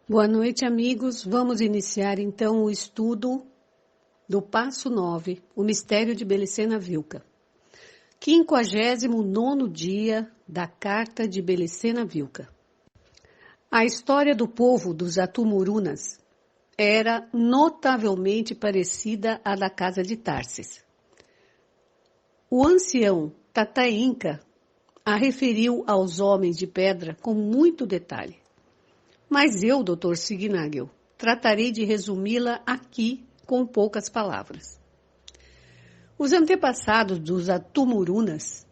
Boa noite, amigos. Vamos iniciar então o estudo do passo 9, o mistério de Belicena Vilca. 59º dia da carta de Belicena Vilca. A história do povo dos Atumurunas era notavelmente parecida à da casa de Tarsis. O ancião Tatainca a referiu aos homens de pedra com muito detalhe. Mas eu, Dr. Signagel, tratarei de resumi-la aqui com poucas palavras. Os antepassados dos Atumurunas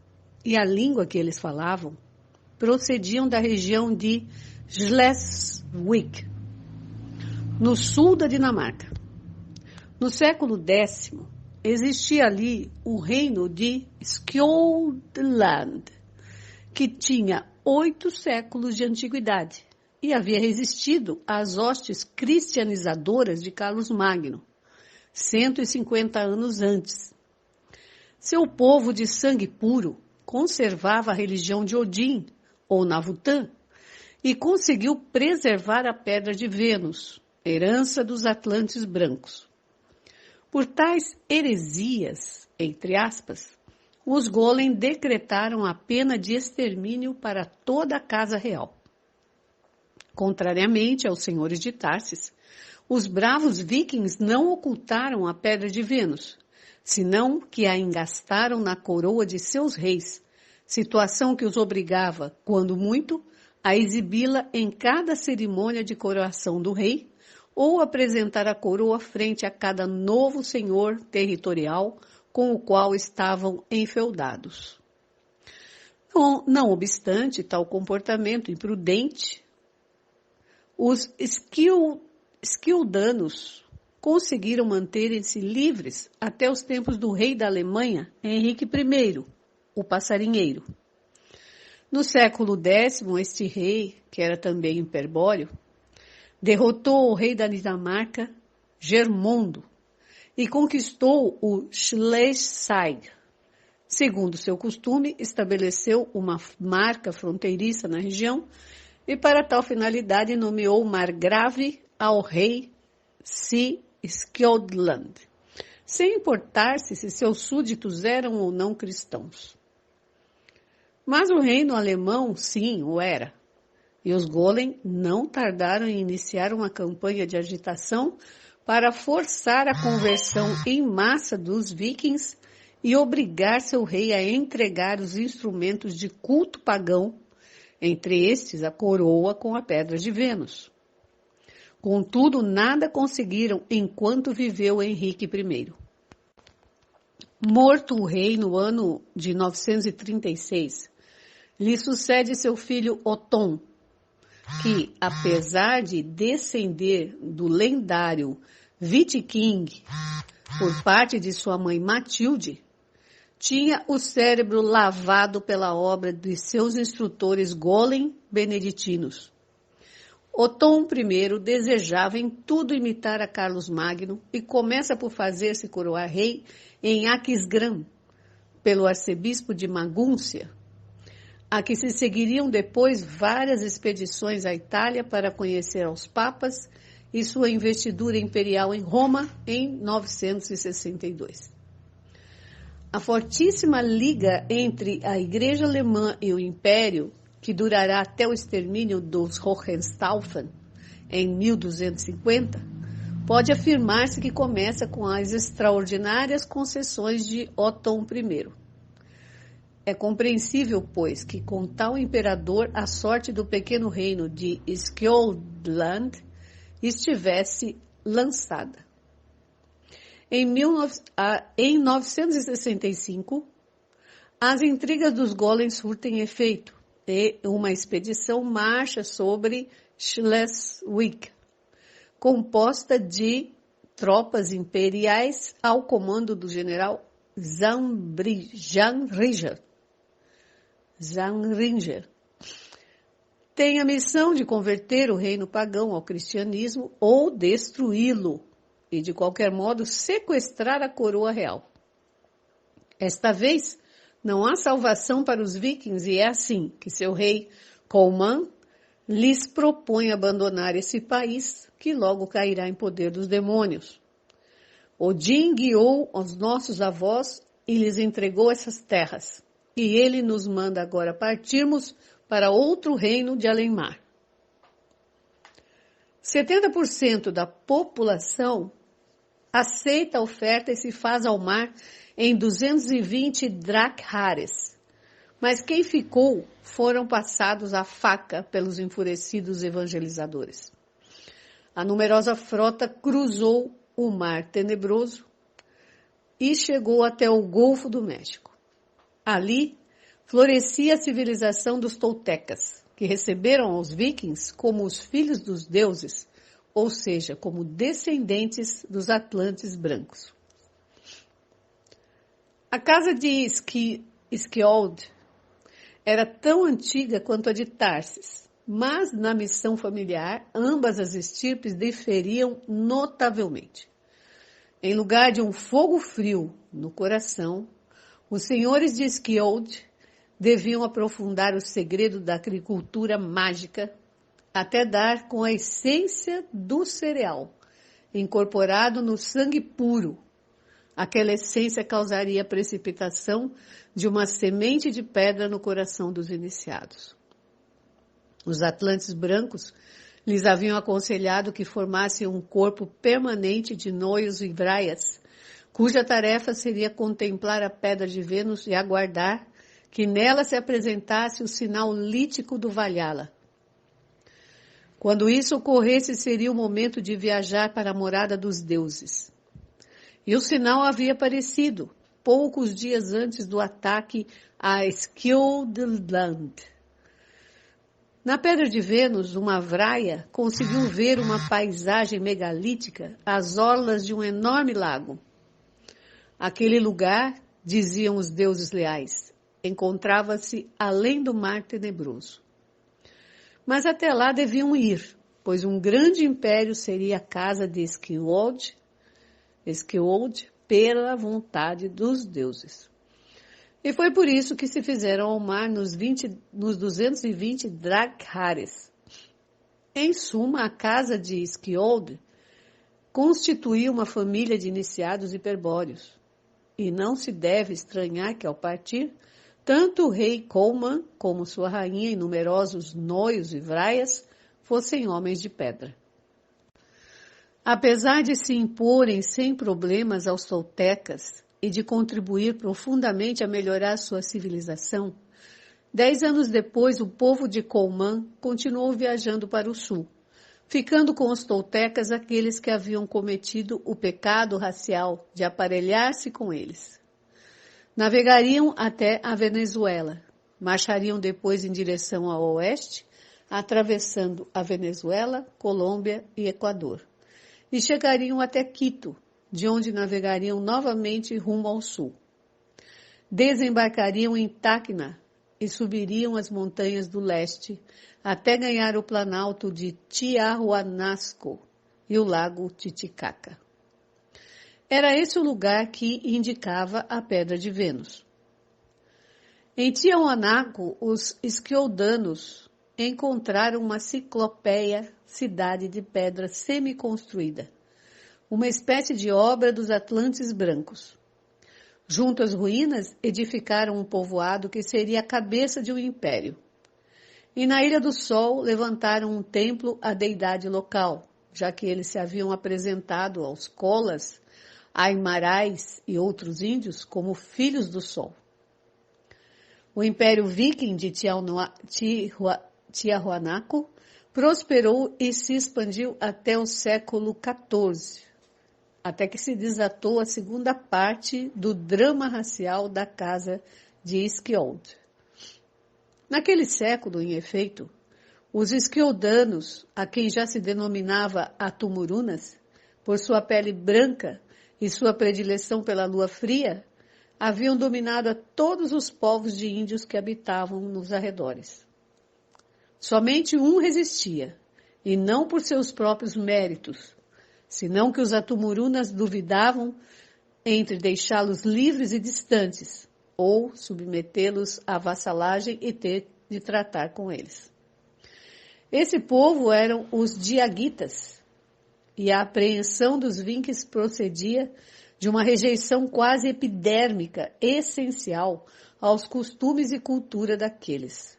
e a língua que eles falavam procediam da região de Schleswig, no sul da Dinamarca. No século X, existia ali o reino de Skjoldland, que tinha 8 séculos de antiguidade e havia resistido às hostes cristianizadoras de Carlos Magno, 150 anos antes. Seu povo de sangue puro conservava a religião de Odin, ou Navutã, e conseguiu preservar a pedra de Vênus, herança dos Atlantes brancos. Por tais heresias, entre aspas, os Golem decretaram a pena de extermínio para toda a casa real. Contrariamente aos senhores de Tarsis, os bravos vikings não ocultaram a pedra de Vênus, senão que a engastaram na coroa de seus reis, situação que os obrigava, quando muito, a exibi-la em cada cerimônia de coroação do rei, ou apresentar a coroa frente a cada novo senhor territorial com o qual estavam enfeudados. Não obstante tal comportamento imprudente, os esquildanos conseguiram manterem-se livres até os tempos do rei da Alemanha, Henrique I, o Passarinheiro. No século X, este rei, que era também hiperbóreo, derrotou o rei da Dinamarca, Germondo, e conquistou o Schleswig. Segundo seu costume, estabeleceu uma marca fronteiriça na região e, para tal finalidade, nomeou margrave ao rei Skjoldland, sem importar-se se seus súditos eram ou não cristãos. Mas o reino alemão, sim, o era, e os Golem não tardaram em iniciar uma campanha de agitação para forçar a conversão em massa dos vikings e obrigar seu rei a entregar os instrumentos de culto pagão, entre estes a coroa com a pedra de Vênus. Contudo, nada conseguiram enquanto viveu Henrique I. Morto o rei no ano de 936, lhe sucede seu filho Othon, que, apesar de descender do lendário Viking por parte de sua mãe Matilde, tinha o cérebro lavado pela obra de seus instrutores Golem beneditinos. Othon I desejava em tudo imitar a Carlos Magno e começa por fazer-se coroar rei em Aquisgrã, pelo arcebispo de Magúncia, a que se seguiriam depois várias expedições à Itália para conhecer aos papas e sua investidura imperial em Roma em 962. A fortíssima liga entre a Igreja Alemã e o Império, que durará até o extermínio dos Hohenstaufen em 1250, pode afirmar-se que começa com as extraordinárias concessões de Othon I. É compreensível, pois, que com tal imperador a sorte do pequeno reino de Skjoldland estivesse lançada. Em 965, as intrigas dos Golems surtem efeito e uma expedição marcha sobre Schleswig, composta de tropas imperiais ao comando do general Zanringer. Tem a missão de converter o reino pagão ao cristianismo ou destruí-lo e, de qualquer modo, sequestrar a coroa real. Esta vez, não há salvação para os vikings e é assim que seu rei, Colman, lhes propõe abandonar esse país, que logo cairá em poder dos demônios. Odin guiou os nossos avós e lhes entregou essas terras, e ele nos manda agora partirmos para outro reino de além-mar. 70% da população aceita a oferta e se faz ao mar em 220 dracmares. Mas quem ficou foram passados à faca pelos enfurecidos evangelizadores. A numerosa frota cruzou o Mar Tenebroso e chegou até o Golfo do México. Ali florescia a civilização dos toltecas, que receberam os vikings como os filhos dos deuses, ou seja, como descendentes dos atlantes brancos. A casa de Skjold era tão antiga quanto a de Tarsis, mas na missão familiar, ambas as estirpes diferiam notavelmente. Em lugar de um fogo frio no coração, os senhores de Skjold deviam aprofundar o segredo da agricultura mágica até dar com a essência do cereal, incorporado no sangue puro. Aquela essência causaria a precipitação de uma semente de pedra no coração dos iniciados. Os atlantes brancos lhes haviam aconselhado que formassem um corpo permanente de noios e vraias, cuja tarefa seria contemplar a pedra de Vênus e aguardar que nela se apresentasse o sinal lítico do Valhalla. Quando isso ocorresse, seria o momento de viajar para a morada dos deuses. E o sinal havia aparecido poucos dias antes do ataque a Skjoldland. Na Pedra de Vênus, uma vraia conseguiu ver uma paisagem megalítica às orlas de um enorme lago. Aquele lugar, diziam os deuses leais, encontrava-se além do Mar Tenebroso. Mas até lá deviam ir, pois um grande império seria a casa de Skjold pela vontade dos deuses. E foi por isso que se fizeram ao mar nos 220 dracmares. Em suma, a casa de Skjold constituía uma família de iniciados hiperbóreos. E não se deve estranhar que, ao partir, tanto o rei Colman como sua rainha e numerosos noios e vraias fossem homens de pedra. Apesar de se imporem sem problemas aos toltecas e de contribuir profundamente a melhorar sua civilização, 10 anos depois o povo de Colman continuou viajando para o sul, ficando com os toltecas aqueles que haviam cometido o pecado racial de aparelhar-se com eles. Navegariam até a Venezuela, marchariam depois em direção ao oeste, atravessando a Venezuela, Colômbia e Equador, e chegariam até Quito, de onde navegariam novamente rumo ao sul. Desembarcariam em Tacna e subiriam as montanhas do leste até ganhar o planalto de Tiahuanaco e o lago Titicaca. Era esse o lugar que indicava a Pedra de Vênus. Em Tiahuanaco, os skjoldanos encontraram uma ciclopéia cidade de pedra semi-construída, uma espécie de obra dos atlantes brancos. Junto às ruínas, edificaram um povoado que seria a cabeça de um império. E na Ilha do Sol, levantaram um templo à deidade local, já que eles se haviam apresentado aos colas, aimarais e outros índios como filhos do Sol. O Império Viking de Tiahuanaco prosperou e se expandiu até o século XIV, até que se desatou a segunda parte do drama racial da casa de Skjold. Naquele século, em efeito, os skjoldanos, a quem já se denominava Atumurunas, por sua pele branca e sua predileção pela lua fria, haviam dominado a todos os povos de índios que habitavam nos arredores. Somente um resistia, e não por seus próprios méritos, senão que os Atumurunas duvidavam entre deixá-los livres e distantes, ou submetê-los à vassalagem e ter de tratar com eles. Esse povo eram os diaguitas, e a apreensão dos Vikings procedia de uma rejeição quase epidérmica, essencial aos costumes e cultura daqueles.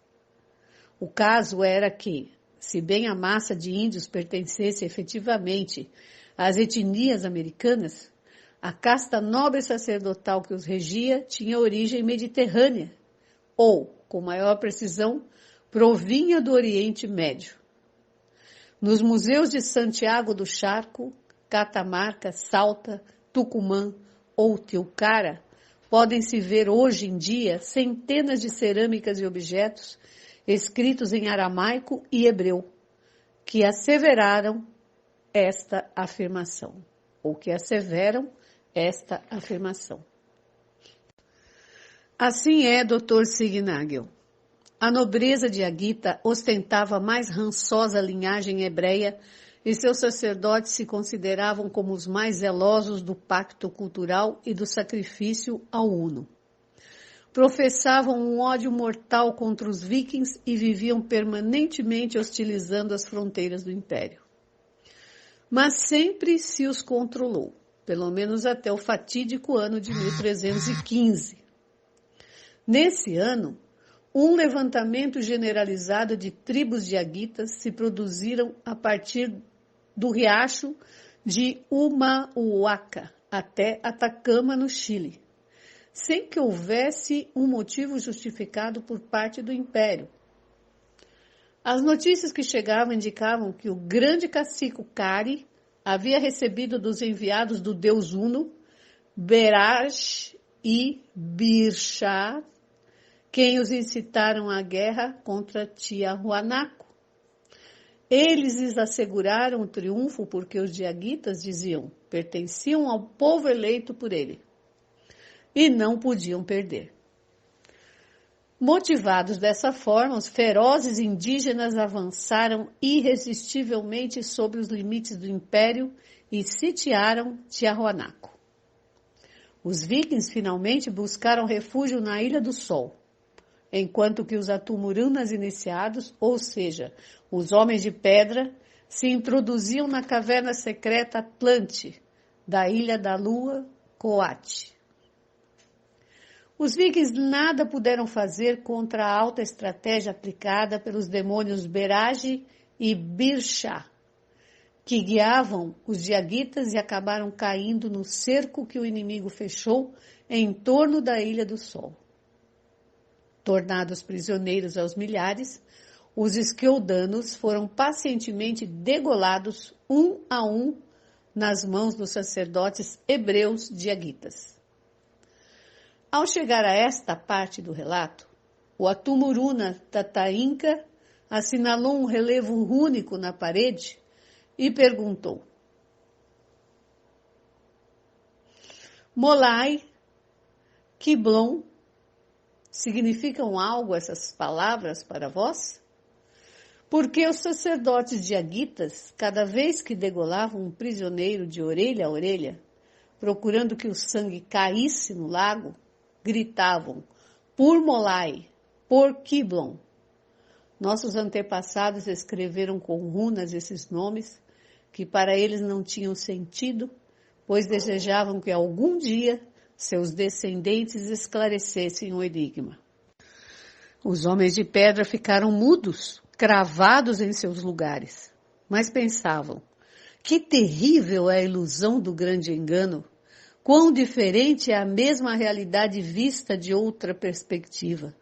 O caso era que, se bem a massa de índios pertencesse efetivamente às etnias americanas, a casta nobre sacerdotal que os regia tinha origem mediterrânea, ou, com maior precisão, provinha do Oriente Médio. Nos museus de Santiago do Charco, Catamarca, Salta, Tucumã ou Tilcara, podem-se ver hoje em dia centenas de cerâmicas e objetos escritos em aramaico e hebreu, que asseveraram esta afirmação, ou que asseveram esta afirmação. Assim é, Dr. Signagel. A nobreza diaguita ostentava a mais rançosa linhagem hebreia e seus sacerdotes se consideravam como os mais zelosos do pacto cultural e do sacrifício ao Uno. Professavam um ódio mortal contra os vikings e viviam permanentemente hostilizando as fronteiras do império. Mas sempre se os controlou, pelo menos até o fatídico ano de 1315. Nesse ano, um levantamento generalizado de tribos diaguitas se produziram a partir do riacho de Humahuaca até Atacama, no Chile, sem que houvesse um motivo justificado por parte do Império. As notícias que chegavam indicavam que o grande cacique Cari havia recebido dos enviados do deus Uno, Beraj e Birshá, quem os incitaram à guerra contra Tiahuanaco. Eles lhes asseguraram o triunfo porque os diaguitas, diziam, pertenciam ao povo eleito por ele e não podiam perder. Motivados dessa forma, os ferozes indígenas avançaram irresistivelmente sobre os limites do império e sitiaram Tiahuanaco. Os vikings finalmente buscaram refúgio na Ilha do Sol, enquanto que os atumurunas iniciados, ou seja, os homens de pedra, se introduziam na caverna secreta Atlante, da Ilha da Lua, Coate. Os vikings nada puderam fazer contra a alta estratégia aplicada pelos demônios Beraj e Birshá, que guiavam os diaguitas e acabaram caindo no cerco que o inimigo fechou em torno da Ilha do Sol. Tornados prisioneiros aos milhares, os esqueldanos foram pacientemente degolados um a um nas mãos dos sacerdotes hebreus diaguitas. Ao chegar a esta parte do relato, o Atumuruna Tatainca assinalou um relevo rúnico na parede e perguntou: Molai, Kiblon, significam algo essas palavras para vós? Porque os sacerdotes diaguitas, cada vez que degolavam um prisioneiro de orelha a orelha, procurando que o sangue caísse no lago, gritavam, por Molai, por Kiblon. Nossos antepassados escreveram com runas esses nomes, que para eles não tinham sentido, pois desejavam que algum dia seus descendentes esclarecessem o enigma. Os homens de pedra ficaram mudos, cravados em seus lugares, mas pensavam, que terrível é a ilusão do grande engano, quão diferente é a mesma realidade vista de outra perspectiva.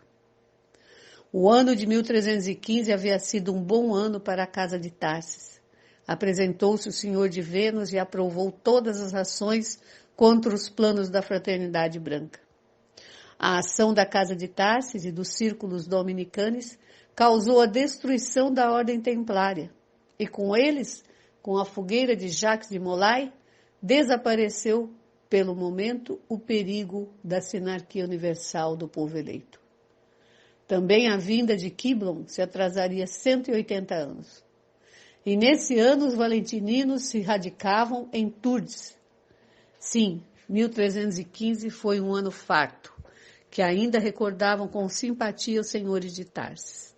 O ano de 1315 havia sido um bom ano para a casa de Tarsis. Apresentou-se o senhor de Vênus e aprovou todas as ações contra os planos da fraternidade branca. A ação da casa de Tarsis e dos círculos dominicanos causou a destruição da ordem templária, e com eles, com a fogueira de Jacques de Molay, desapareceu, pelo momento, o perigo da sinarquia universal do povo eleito. Também a vinda de Kiblon se atrasaria 180 anos. E nesse ano os valentininos se radicavam em Tours. Sim, 1315 foi um ano farto, que ainda recordavam com simpatia os senhores de Tarsis.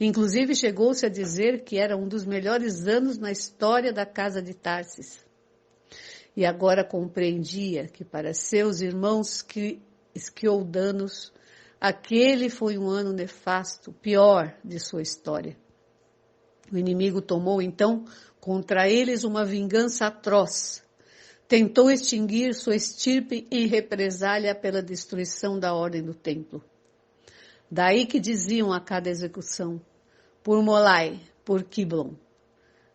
Inclusive chegou-se a dizer que era um dos melhores anos na história da casa de Tarsis. E agora compreendia que para seus irmãos esquioldanos, aquele foi um ano nefasto, pior de sua história. O inimigo tomou então contra eles uma vingança atroz. Tentou extinguir sua estirpe em represália pela destruição da ordem do templo. Daí que diziam a cada execução, por Molai, por Quiblon,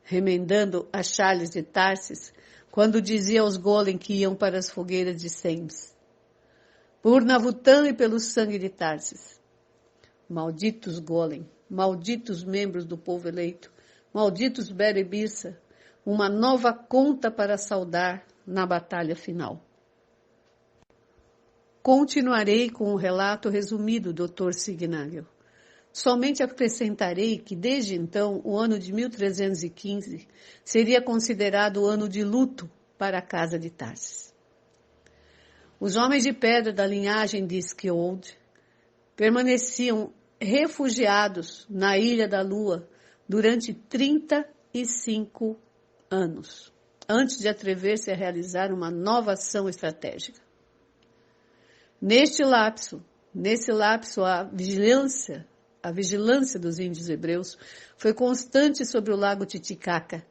remendando as chales de Tarsis, quando dizia aos golem que iam para as fogueiras de Sems, por Navutã e pelo sangue de Tarsis. Malditos golem, malditos membros do povo eleito, malditos Berebissa, uma nova conta para saudar na batalha final. Continuarei com o relato resumido do Dr. Signagel. Somente acrescentarei que, desde então, o ano de 1315 seria considerado o ano de luto para a casa de Tarsis. Os homens de pedra da linhagem de Skjold permaneciam refugiados na Ilha da Lua durante 35 anos, antes de atrever-se a realizar uma nova ação estratégica. Nesse lapso, a vigilância dos índios hebreus foi constante sobre o lago Titicaca,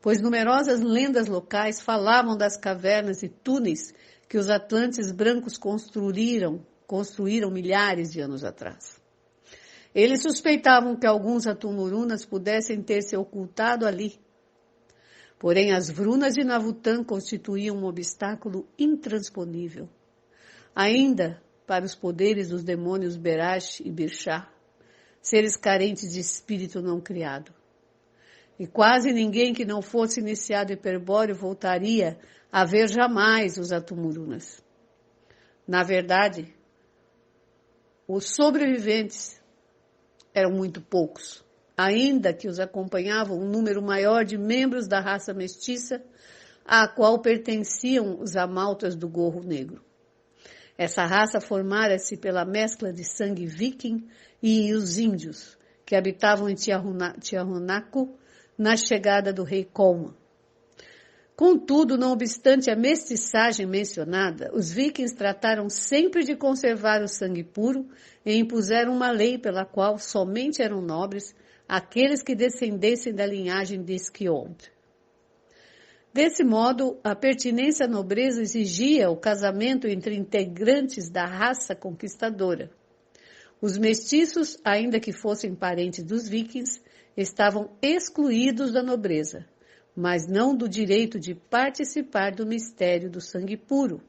pois numerosas lendas locais falavam das cavernas e túneis que os atlantes brancos construíram milhares de anos atrás. Eles suspeitavam que alguns atumurunas pudessem ter se ocultado ali. Porém, as Vrunas de Navutã constituíam um obstáculo intransponível. Ainda para os poderes dos demônios Berash e Birchá, seres carentes de espírito não criado. E quase ninguém que não fosse iniciado hiperbóreo voltaria a ver jamais os atumurunas. Na verdade, os sobreviventes eram muito poucos, ainda que os acompanhavam um número maior de membros da raça mestiça, à qual pertenciam os amaltas do gorro negro. Essa raça formara-se pela mescla de sangue viking e os índios, que habitavam em Tiahuanaco na chegada do rei Colman. Contudo, não obstante a mestiçagem mencionada, os vikings trataram sempre de conservar o sangue puro e impuseram uma lei pela qual somente eram nobres aqueles que descendessem da linhagem de Skjold. Desse modo, a pertinência à nobreza exigia o casamento entre integrantes da raça conquistadora. Os mestiços, ainda que fossem parentes dos vikings, estavam excluídos da nobreza, mas não do direito de participar do mistério do sangue puro.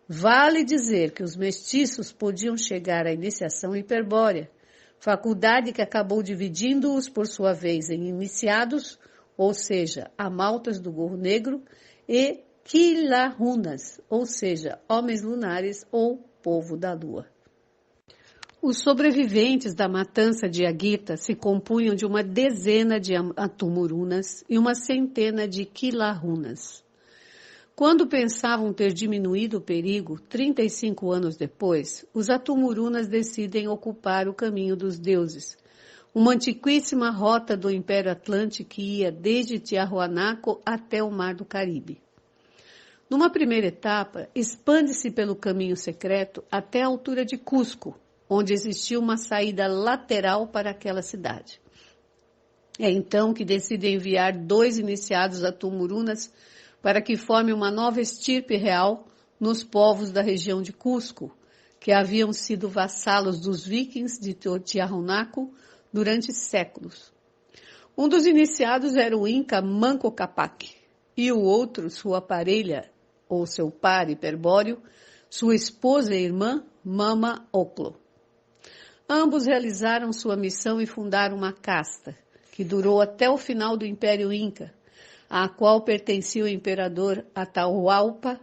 Vale dizer que os mestiços podiam chegar à iniciação hiperbórea, faculdade que acabou dividindo-os, por sua vez, em iniciados, ou seja, amaltas do gorro negro, e Quilahunas, ou seja, homens lunares ou povo da lua. Os sobreviventes da matança de Agita se compunham de uma dezena de atumurunas e uma centena de Quilahunas. Quando pensavam ter diminuído o perigo, 35 anos depois, os atumurunas decidem ocupar o caminho dos deuses, uma antiquíssima rota do Império Atlântico que ia desde Tiahuanaco até o Mar do Caribe. Numa primeira etapa, expande-se pelo caminho secreto até a altura de Cusco, onde existia uma saída lateral para aquela cidade. É então que decidem enviar 2 iniciados atumurunas para que formem uma nova estirpe real nos povos da região de Cusco, que haviam sido vassalos dos vikings de Tiahuanaco durante séculos. Um dos iniciados era o Inca Manco Cápac, e o outro, sua parelha, ou seu par hiperbóreo, sua esposa e irmã, Mama Oclo. Ambos realizaram sua missão e fundaram uma casta, que durou até o final do Império Inca, à qual pertencia o imperador Atahualpa,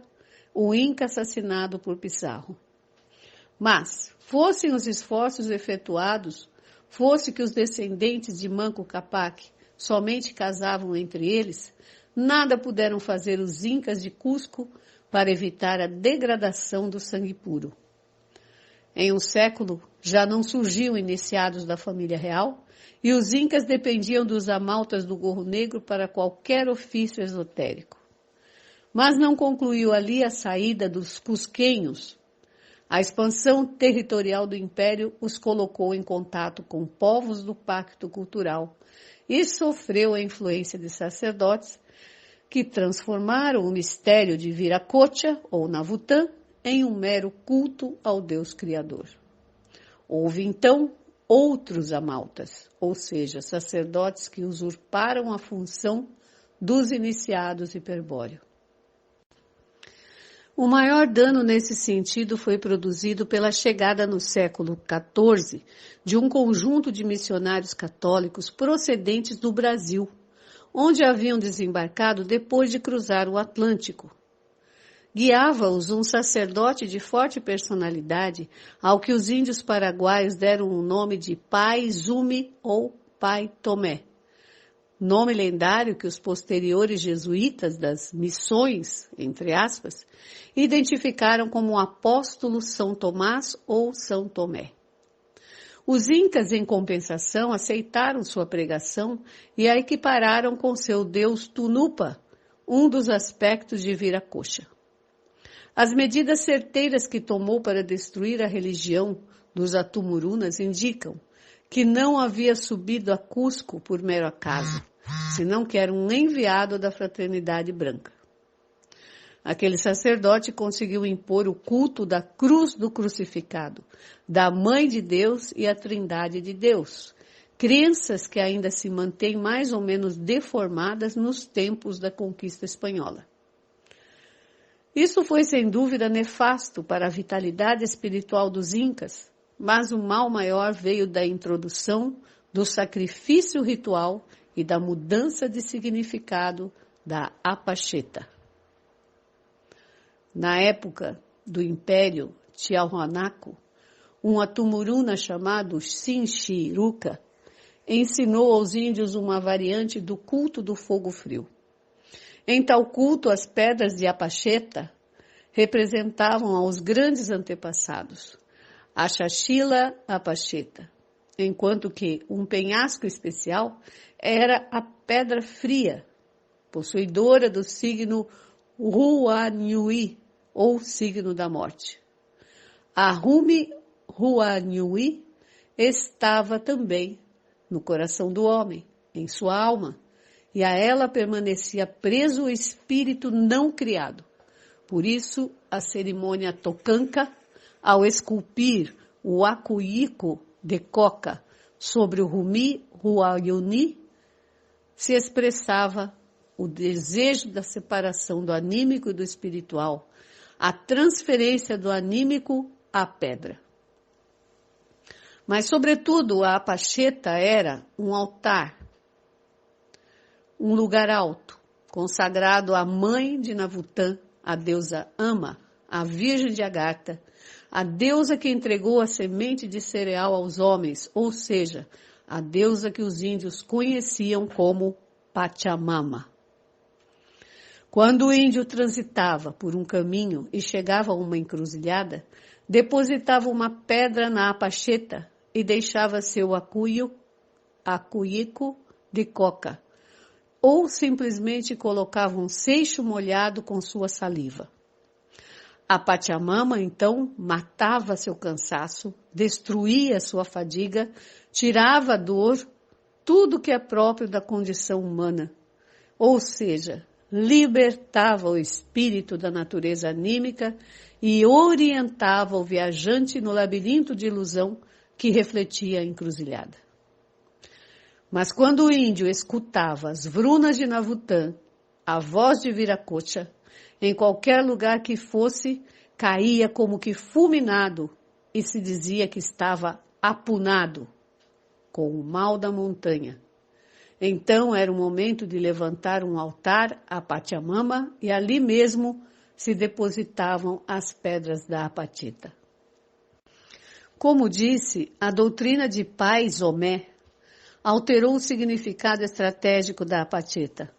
o Inca assassinado por Pizarro. Mas, fossem os esforços efetuados, fosse que os descendentes de Manco Cápac somente casavam entre eles, nada puderam fazer os incas de Cusco para evitar a degradação do sangue puro. Em um século, já não surgiam iniciados da família real e os incas dependiam dos amaltas do gorro negro para qualquer ofício esotérico. Mas não concluiu ali a saída dos cusquenhos. A expansão territorial do império os colocou em contato com povos do pacto cultural e sofreu a influência de sacerdotes que transformaram o mistério de Viracocha, ou Navutã, em um mero culto ao Deus Criador. Houve, então, outros amaltas, ou seja, sacerdotes que usurparam a função dos iniciados hiperbóreo. O maior dano nesse sentido foi produzido pela chegada no século XIV de um conjunto de missionários católicos procedentes do Brasil, onde haviam desembarcado depois de cruzar o Atlântico. Guiava-os um sacerdote de forte personalidade, ao que os índios paraguaios deram o nome de Pai Zumi ou Pai Tomé, nome lendário que os posteriores jesuítas das missões, entre aspas, identificaram como o apóstolo São Tomás ou São Tomé. Os incas, em compensação, aceitaram sua pregação e a equipararam com seu deus Tunupa, um dos aspectos de Viracocha. As medidas certeiras que tomou para destruir a religião dos Atumurunas indicam que não havia subido a Cusco por mero acaso, senão que era um enviado da Fraternidade Branca. Aquele sacerdote conseguiu impor o culto da cruz do crucificado, da Mãe de Deus e a Trindade de Deus, crenças que ainda se mantêm mais ou menos deformadas nos tempos da conquista espanhola. Isso foi sem dúvida nefasto para a vitalidade espiritual dos incas, mas o mal maior veio da introdução do sacrifício ritual e da mudança de significado da apacheta. Na época do Império Tiahuanaco, um atumuruna chamado Sinchiruca ensinou aos índios uma variante do culto do fogo frio. Em tal culto, as pedras de apacheta representavam aos grandes antepassados, a Xaxila apacheta, enquanto que um penhasco especial era a pedra fria, possuidora do signo Ruanhui, ou signo da morte. A Rumi Ruanhui estava também no coração do homem, em sua alma, e a ela permanecia preso o espírito não criado. Por isso, a cerimônia tocanca, ao esculpir o acuíco de coca sobre o Rumi Ruayuni, se expressava o desejo da separação do anímico e do espiritual, a transferência do anímico à pedra. Mas, sobretudo, a apacheta era um altar, um lugar alto, consagrado à mãe de Navutã, a deusa Ama, a Virgem de Agartha, a deusa que entregou a semente de cereal aos homens, ou seja, a deusa que os índios conheciam como Pachamama. Quando o índio transitava por um caminho e chegava a uma encruzilhada, depositava uma pedra na apacheta e deixava seu acuíco de coca, ou simplesmente colocava um seixo molhado com sua saliva. A Pachamama, então, matava seu cansaço, destruía sua fadiga, tirava a dor, tudo que é próprio da condição humana, ou seja, libertava o espírito da natureza anímica e orientava o viajante no labirinto de ilusão que refletia a encruzilhada. Mas quando o índio escutava as vrunas de Navutã, a voz de Viracocha, em qualquer lugar que fosse, caía como que fulminado e se dizia que estava apunado com o mal da montanha. Então era o momento de levantar um altar à Pachamama e ali mesmo se depositavam as pedras da apatita. Como disse, a doutrina de Pai Zomé alterou o significado estratégico da apatita,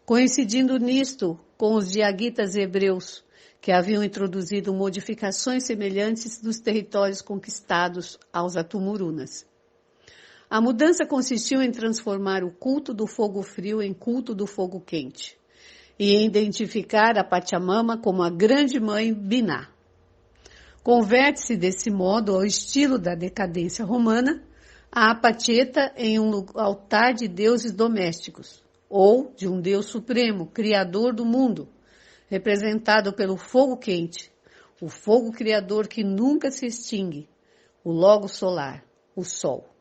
coincidindo nisto com os diaguitas hebreus, que haviam introduzido modificações semelhantes dos territórios conquistados aos Atumurunas. A mudança consistiu em transformar o culto do fogo frio em culto do fogo quente e em identificar a Pachamama como a grande mãe Binah. Converte-se desse modo ao estilo da decadência romana a Apacheta em um altar de deuses domésticos, ou de um Deus supremo, criador do mundo, representado pelo fogo quente, o fogo criador que nunca se extingue, o logo solar, o Sol.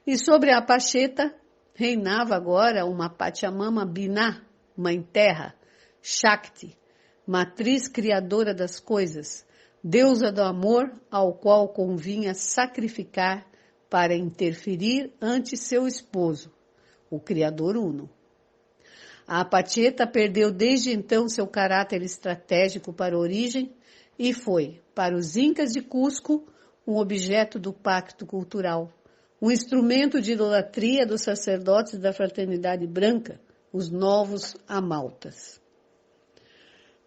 E sobre a Apacheta reinava agora uma Pachamama Binah, Mãe Terra, Shakti, matriz criadora das coisas, deusa do amor ao qual convinha sacrificar para interferir ante seu esposo, o Criador Uno. A Apacheta perdeu desde então seu caráter estratégico para a origem e foi, para os Incas de Cusco, um objeto do pacto cultural, um instrumento de idolatria dos sacerdotes da Fraternidade Branca, os novos Amaltas.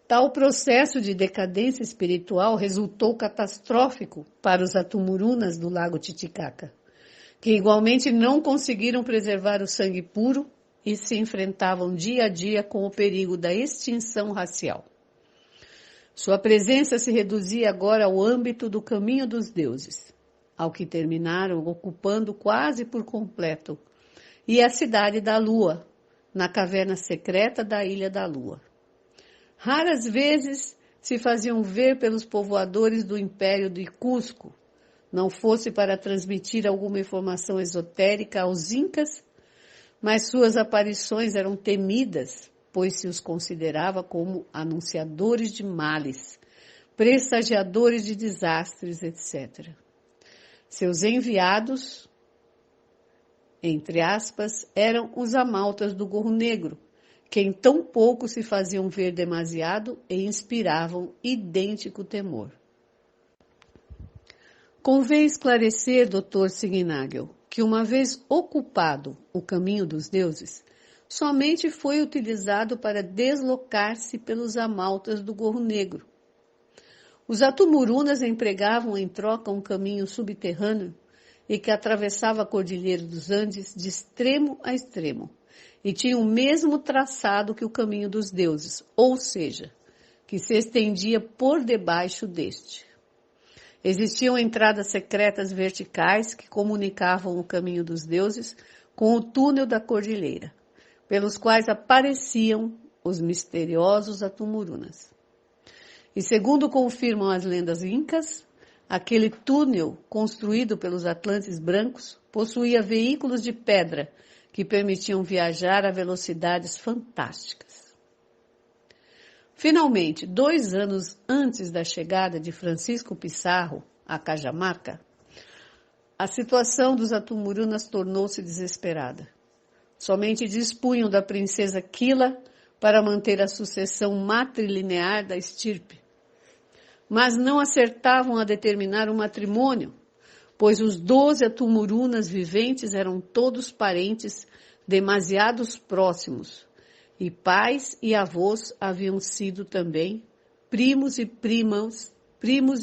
Tal processo de decadência espiritual resultou catastrófico para os Atumurunas do Lago Titicaca, que igualmente não conseguiram preservar o sangue puro e se enfrentavam dia a dia com o perigo da extinção racial. Sua presença se reduzia agora ao âmbito do caminho dos deuses, ao que terminaram ocupando quase por completo, e a cidade da Lua, na caverna secreta da Ilha da Lua. Raras vezes se faziam ver pelos povoadores do Império de Cusco, não fosse para transmitir alguma informação esotérica aos Incas, mas suas aparições eram temidas, pois se os considerava como anunciadores de males, pressagiadores de desastres, etc. Seus enviados, entre aspas, eram os Amaltas do Gorro Negro, que em tão pouco se faziam ver demasiado e inspiravam idêntico temor. Convém esclarecer, Dr. Signagel, que uma vez ocupado o caminho dos deuses, somente foi utilizado para deslocar-se pelos Amaltas do Gorro Negro. Os Atumurunas empregavam em troca um caminho subterrâneo e que atravessava a Cordilheira dos Andes de extremo a extremo, e tinha o mesmo traçado que o caminho dos deuses, ou seja, que se estendia por debaixo deste. Existiam entradas secretas verticais que comunicavam o caminho dos deuses com o túnel da cordilheira, pelos quais apareciam os misteriosos Atumurunas. E segundo confirmam as lendas incas, aquele túnel construído pelos Atlantes brancos possuía veículos de pedra que permitiam viajar a velocidades fantásticas. Finalmente, 2 anos antes da chegada de Francisco Pizarro a Cajamarca, a situação dos Atumurunas tornou-se desesperada. Somente dispunham da princesa Quila para manter a sucessão matrilinear da estirpe, mas não acertavam a determinar o matrimônio, pois os 12 Atumurunas viventes eram todos parentes demasiados próximos, e pais e avós haviam sido também primos e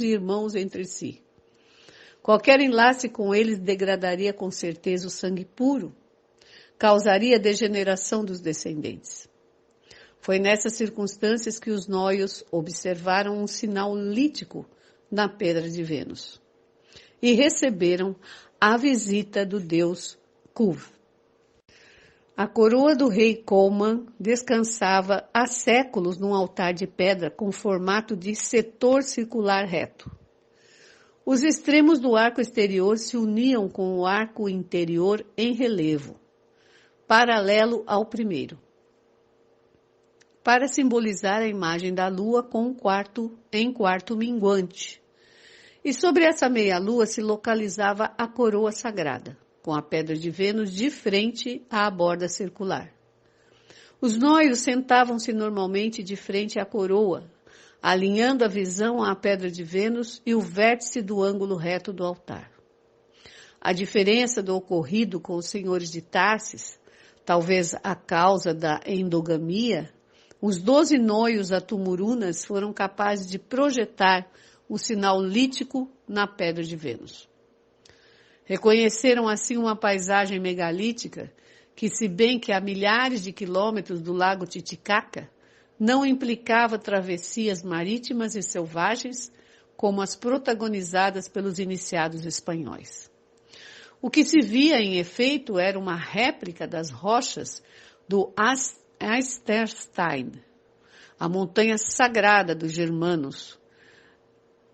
irmãos entre si. Qualquer enlace com eles degradaria com certeza o sangue puro, causaria degeneração dos descendentes. Foi nessas circunstâncias que os nóios observaram um sinal lítico na pedra de Vênus e receberam a visita do deus Cuv. A coroa do rei Colman descansava há séculos num altar de pedra com formato de setor circular reto. Os extremos do arco exterior se uniam com o arco interior em relevo, paralelo ao primeiro, para simbolizar a imagem da lua com um quarto minguante. E sobre essa meia-lua se localizava a coroa sagrada, com a pedra de Vênus de frente à borda circular. Os nóios sentavam-se normalmente de frente à coroa, alinhando a visão à pedra de Vênus e o vértice do ângulo reto do altar. A diferença do ocorrido com os senhores de Tarsis, talvez a causa da endogamia, Os 12 noios atumurunas foram capazes de projetar o sinal lítico na pedra de Vênus. Reconheceram assim uma paisagem megalítica que, se bem que a milhares de quilômetros do lago Titicaca, não implicava travessias marítimas e selvagens como as protagonizadas pelos iniciados espanhóis. O que se via, em efeito, era uma réplica das rochas do Eisterstein, a montanha sagrada dos germanos,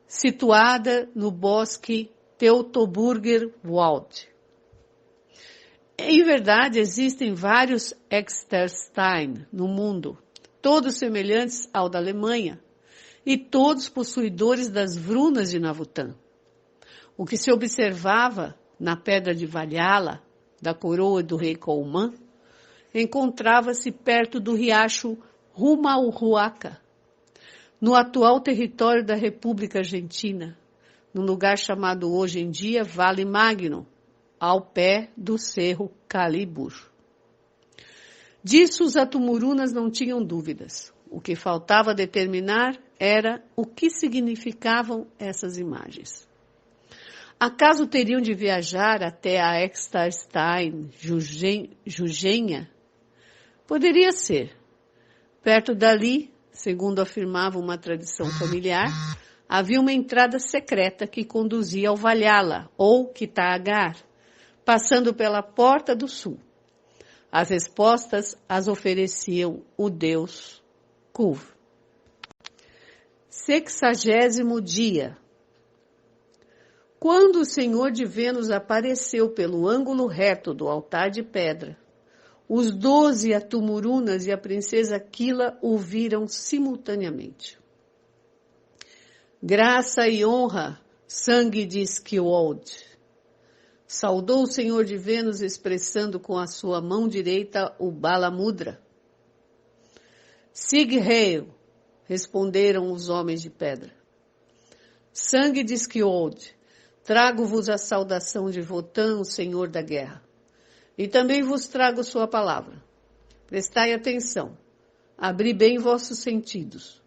situada no bosque Teutoburger Wald. Em verdade, existem vários Eisterstein no mundo, todos semelhantes ao da Alemanha, e todos possuidores das Vrunas de Navutan. O que se observava na pedra de Valhalla, da coroa do rei Colman, encontrava-se perto do riacho Humahuaca, no atual território da República Argentina, num lugar chamado hoje em dia Vale Magno, ao pé do Cerro Calibur. Disso os atumurunas não tinham dúvidas. O que faltava determinar era o que significavam essas imagens. Acaso teriam de viajar até a Eisterstein Jugenha? Poderia ser. Perto dali, segundo afirmava uma tradição familiar, havia uma entrada secreta que conduzia ao Valhalla, ou Kitaagar, passando pela Porta do Sul. As respostas as ofereciam o deus Kuv. 60º dia. Quando o Senhor de Vênus apareceu pelo ângulo reto do altar de pedra, os 12 atumurunas e a princesa Aquila o viram simultaneamente. Graça e honra, sangue de Skjold. Saudou o Senhor de Vênus, expressando com a sua mão direita o Bala Mudra. Sig Heil, responderam os homens de pedra. Sangue de Skjold, trago-vos a saudação de Votan, o Senhor da Guerra. E também vos trago sua palavra. Prestai atenção, abri bem vossos sentidos,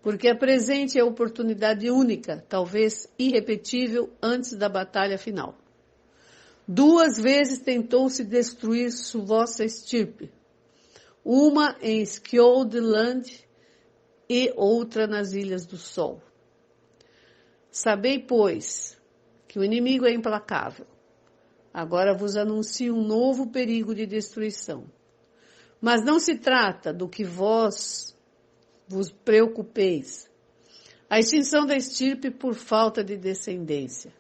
porque apresente a oportunidade única, talvez irrepetível, antes da batalha final. 2 vezes tentou-se destruir vossa estirpe, uma em Skjoldland e outra nas Ilhas do Sol. Sabei, pois, que o inimigo é implacável. Agora vos anuncio um novo perigo de destruição. Mas não se trata do que vos preocupeis. A extinção da estirpe por falta de descendência.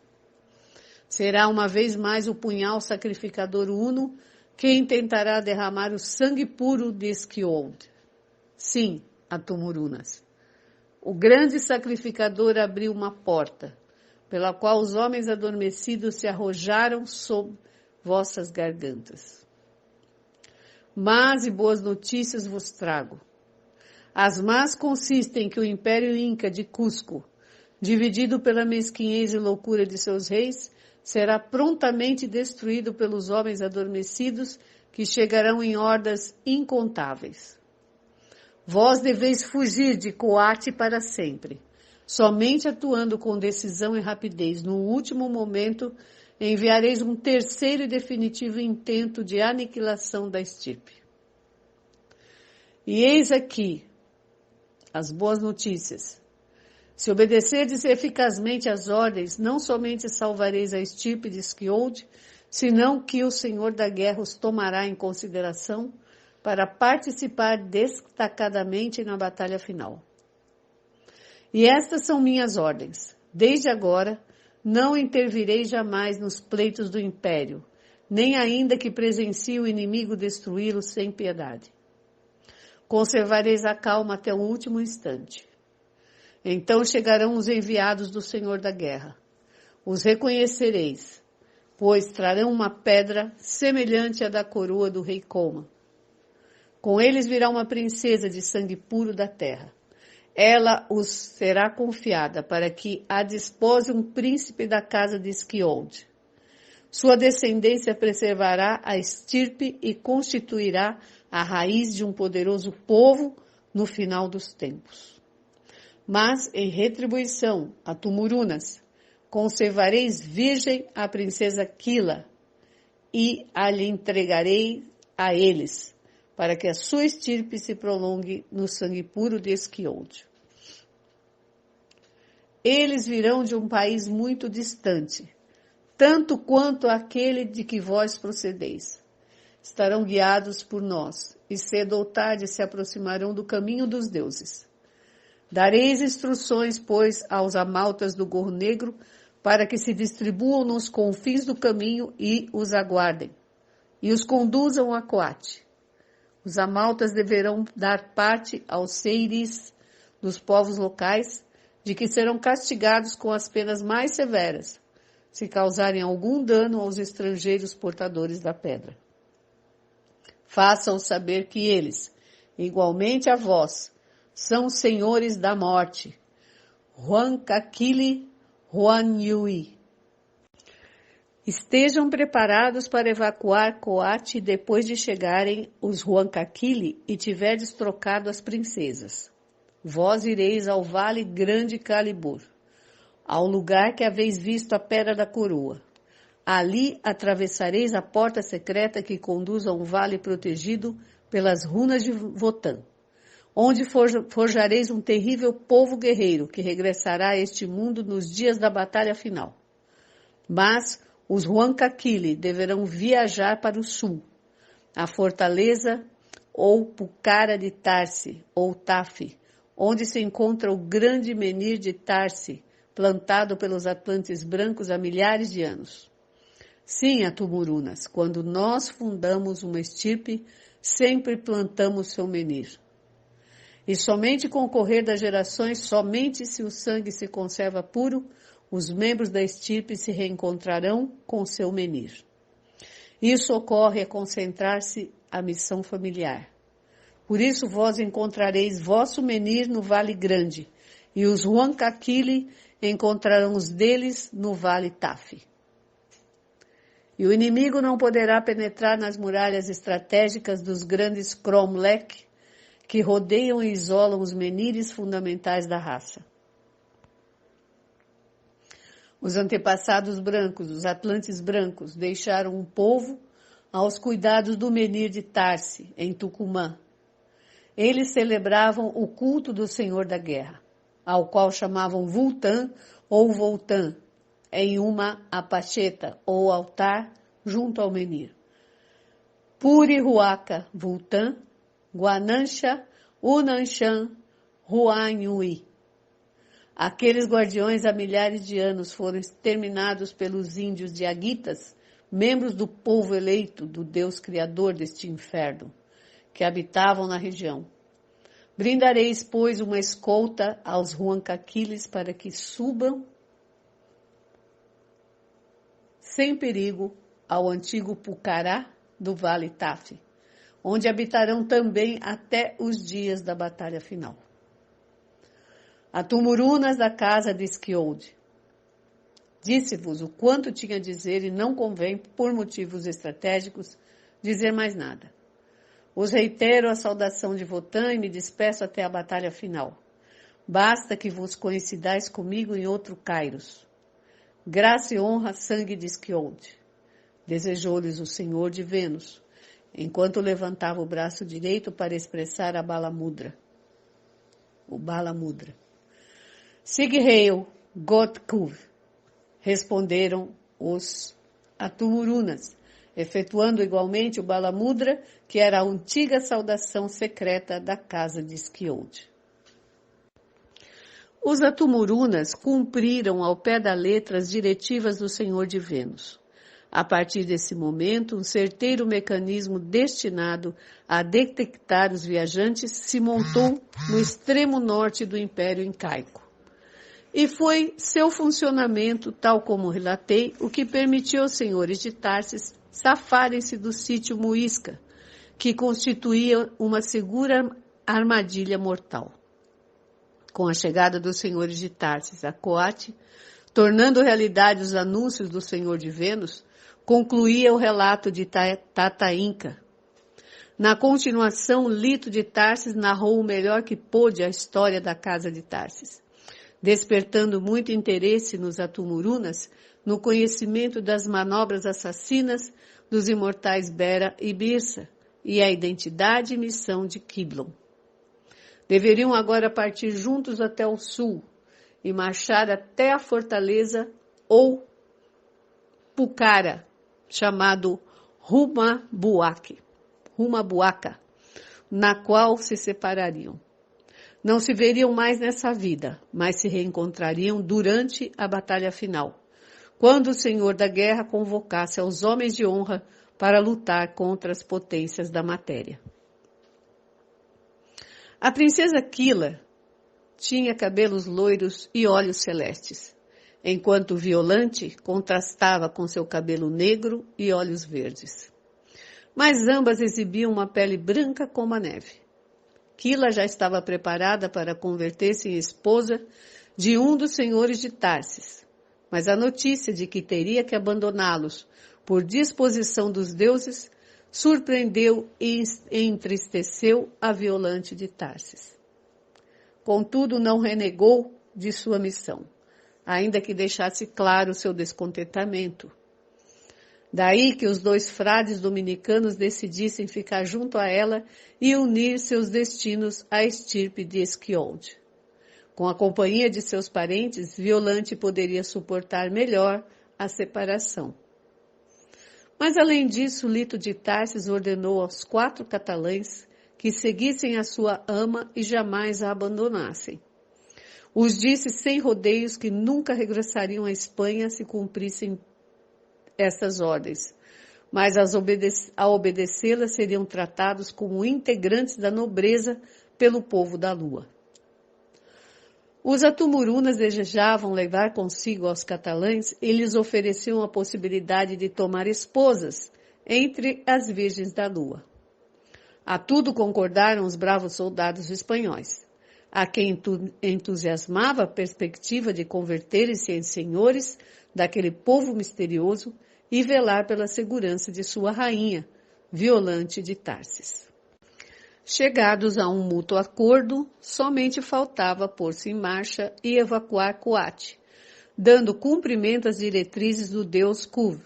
Será uma vez mais o punhal sacrificador Uno quem tentará derramar o sangue puro de Skjold. Sim, atumurunas. O grande sacrificador abriu uma porta, pela qual os homens adormecidos se arrojaram sob vossas gargantas. Más e boas notícias vos trago. As más consistem em que o Império Inca de Cusco, dividido pela mesquinhez e loucura de seus reis, será prontamente destruído pelos homens adormecidos que chegarão em hordas incontáveis. Vós deveis fugir de Coate para sempre. Somente atuando com decisão e rapidez no último momento, enviareis um terceiro e definitivo intento de aniquilação da estirpe. E eis aqui as boas notícias. Se obedecerdes eficazmente às ordens, não somente salvareis a estirpe de Skjold, senão que o Senhor da Guerra os tomará em consideração para participar destacadamente na batalha final. E estas são minhas ordens. Desde agora, não intervirei jamais nos pleitos do Império, nem ainda que presencie o inimigo destruí-lo sem piedade. Conservareis a calma até o último instante. Então chegarão os enviados do Senhor da Guerra. Os reconhecereis, pois trarão uma pedra semelhante à da coroa do rei Colman. Com eles virá uma princesa de sangue puro da terra. Ela os será confiada para que a despose um príncipe da casa de Skjold. Sua descendência preservará a estirpe e constituirá a raiz de um poderoso povo no final dos tempos. Mas, em retribuição a Tumurunas, conservareis virgem a princesa Quila, e a lhe entregarei a eles, para que a sua estirpe se prolongue no sangue puro de Esquiold. Eles virão de um país muito distante, tanto quanto aquele de que vós procedeis. Estarão guiados por nós, e cedo ou tarde se aproximarão do caminho dos deuses. Dareis instruções, pois, aos amaltas do Gorro Negro, para que se distribuam nos confins do caminho e os aguardem, e os conduzam a Coate. Os amaltas deverão dar parte aos seiris dos povos locais, de que serão castigados com as penas mais severas, se causarem algum dano aos estrangeiros portadores da pedra. Façam saber que eles, igualmente a vós, são senhores da morte. Huancaveli, Huanyui. Estejam preparados para evacuar Coate depois de chegarem os Huancaveli e tiverdes trocado as princesas. Vós ireis ao vale grande Calibur, ao lugar que haveis visto a pedra da coroa. Ali atravessareis a porta secreta que conduz a um vale protegido pelas runas de Votan, onde forjareis um terrível povo guerreiro que regressará a este mundo nos dias da batalha final. Mas os Huancaveli deverão viajar para o sul, a fortaleza ou Pucara de Tarsi, ou Tafi, onde se encontra o grande menhir de Tarsi, plantado pelos Atlantes brancos há milhares de anos. Sim, Atumurunas, quando nós fundamos uma estirpe, sempre plantamos seu menhir. E somente com o correr das gerações, somente se o sangue se conserva puro, os membros da estirpe se reencontrarão com seu menhir. Isso ocorre a concentrar-se a missão familiar. Por isso vós encontrareis vosso menhir no Vale Grande, e os Huancaveli encontrarão os deles no Vale Tafi. E o inimigo não poderá penetrar nas muralhas estratégicas dos grandes Cromlech, que rodeiam e isolam os menires fundamentais da raça. Os antepassados brancos, os Atlantes brancos, deixaram um povo aos cuidados do menhir de Tarsi, em Tucumã. Eles celebravam o culto do Senhor da Guerra, ao qual chamavam Vultan ou Voltan, em uma apacheta ou altar junto ao menhir. Purihuaca, Vultan, Guanancha, Unanchan, Huanyui. Aqueles guardiões há milhares de anos foram exterminados pelos índios de Aguitas, membros do povo eleito do Deus Criador deste inferno, que habitavam na região. Brindareis, pois, uma escolta aos Huancavilis para que subam sem perigo ao antigo Pucará do Vale Tafi, onde habitarão também até os dias da batalha final. Atumurunas da casa de Esquiold. Disse-vos o quanto tinha a dizer e não convém, por motivos estratégicos, dizer mais nada. Os reitero a saudação de Votan e me despeço até a batalha final. Basta que vos coincidais comigo em outro Kairos. Graça e honra, sangue de Esquiold. Desejou-lhes o Senhor de Vênus, enquanto levantava o braço direito para expressar a Balamudra. O Balamudra. Sigheil Gotkuv, responderam os Atumurunas, efetuando igualmente o Balamudra, que era a antiga saudação secreta da casa de Esquiold. Os Atumurunas cumpriram ao pé da letra as diretivas do Senhor de Vênus. A partir desse momento, um certeiro mecanismo destinado a detectar os viajantes se montou no extremo norte do Império Incaico. E foi seu funcionamento, tal como relatei, o que permitiu aos senhores de Tarsis safarem-se do sítio Muisca, que constituía uma segura armadilha mortal. Com a chegada dos senhores de Tarsis a Coate, tornando realidade os anúncios do Senhor de Vênus, concluía o relato de Tata Inca. Na continuação, Lito de Tarsis narrou o melhor que pôde a história da casa de Tarsis, despertando muito interesse nos Atumurunas no conhecimento das manobras assassinas dos imortais Bera e Birsa e a identidade e missão de Kiblon. Deveriam agora partir juntos até o sul e marchar até a fortaleza ou Pucara, chamado Rumabuaca, na qual se separariam. Não se veriam mais nessa vida, mas se reencontrariam durante a batalha final, quando o Senhor da Guerra convocasse aos homens de honra para lutar contra as potências da matéria. A princesa Kila tinha cabelos loiros e olhos celestes, enquanto Violante contrastava com seu cabelo negro e olhos verdes. Mas ambas exibiam uma pele branca como a neve. Kila já estava preparada para converter-se em esposa de um dos senhores de Tarsis, mas a notícia de que teria que abandoná-los por disposição dos deuses surpreendeu e entristeceu a Violante de Tarsis. Contudo, não renegou de sua missão, ainda que deixasse claro seu descontentamento. Daí que os dois frades dominicanos decidissem ficar junto a ela e unir seus destinos à estirpe de Esquiold. Com a companhia de seus parentes, Violante poderia suportar melhor a separação. Mas, além disso, Lito de Tarsis ordenou aos 4 catalães que seguissem a sua ama e jamais a abandonassem. Os disse sem rodeios que nunca regressariam à Espanha se cumprissem essas ordens, mas a obedecê-las seriam tratados como integrantes da nobreza pelo povo da lua. Os Atumurunas desejavam levar consigo aos catalães e lhes ofereciam a possibilidade de tomar esposas entre as virgens da lua. A tudo concordaram os bravos soldados espanhóis, a quem entusiasmava a perspectiva de converterem-se em senhores daquele povo misterioso e velar pela segurança de sua rainha, Violante de Tarsis. Chegados a um mútuo acordo, somente faltava pôr-se em marcha e evacuar Coate, dando cumprimento às diretrizes do deus Cuv.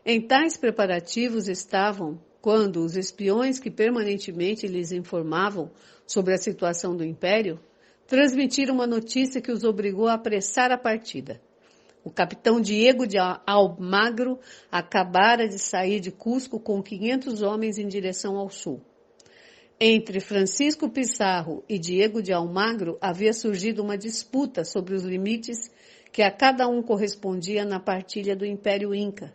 Em tais preparativos estavam quando os espiões que permanentemente lhes informavam sobre a situação do Império transmitiram uma notícia que os obrigou a apressar a partida. O capitão Diego de Almagro acabara de sair de Cusco com 500 homens em direção ao sul. Entre Francisco Pizarro e Diego de Almagro havia surgido uma disputa sobre os limites que a cada um correspondia na partilha do Império Inca.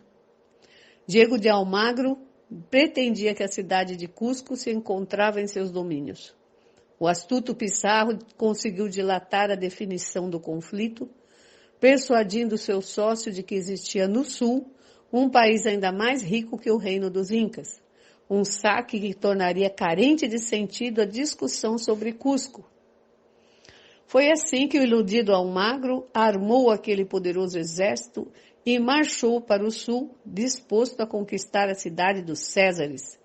Diego de Almagro pretendia que a cidade de Cusco se encontrava em seus domínios. O astuto Pizarro conseguiu dilatar a definição do conflito, persuadindo seu sócio de que existia no sul um país ainda mais rico que o reino dos Incas, um saque que tornaria carente de sentido a discussão sobre Cusco. Foi assim que o iludido Almagro armou aquele poderoso exército e marchou para o sul, disposto a conquistar a cidade dos Césares,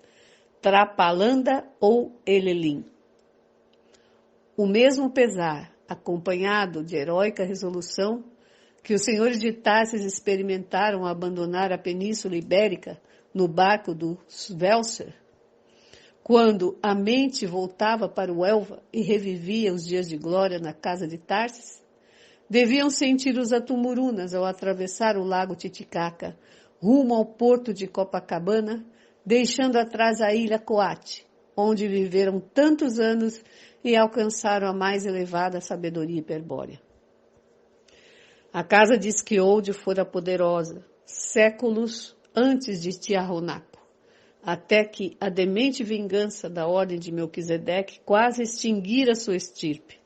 Trapalanda ou Elelim. O mesmo pesar, acompanhado de heróica resolução, que os senhores de Tarsis experimentaram ao abandonar a Península Ibérica no barco do Welser, quando a mente voltava para o Elva e revivia os dias de glória na casa de Tarsis, deviam sentir os Atumurunas ao atravessar o lago Titicaca, rumo ao porto de Copacabana, deixando atrás a ilha Coate, onde viveram tantos anos e alcançaram a mais elevada sabedoria hiperbórea. A casa de Esquiold fora poderosa, séculos antes de Tiahuanaco, até que a demente vingança da ordem de Melquisedeque quase extinguira sua estirpe.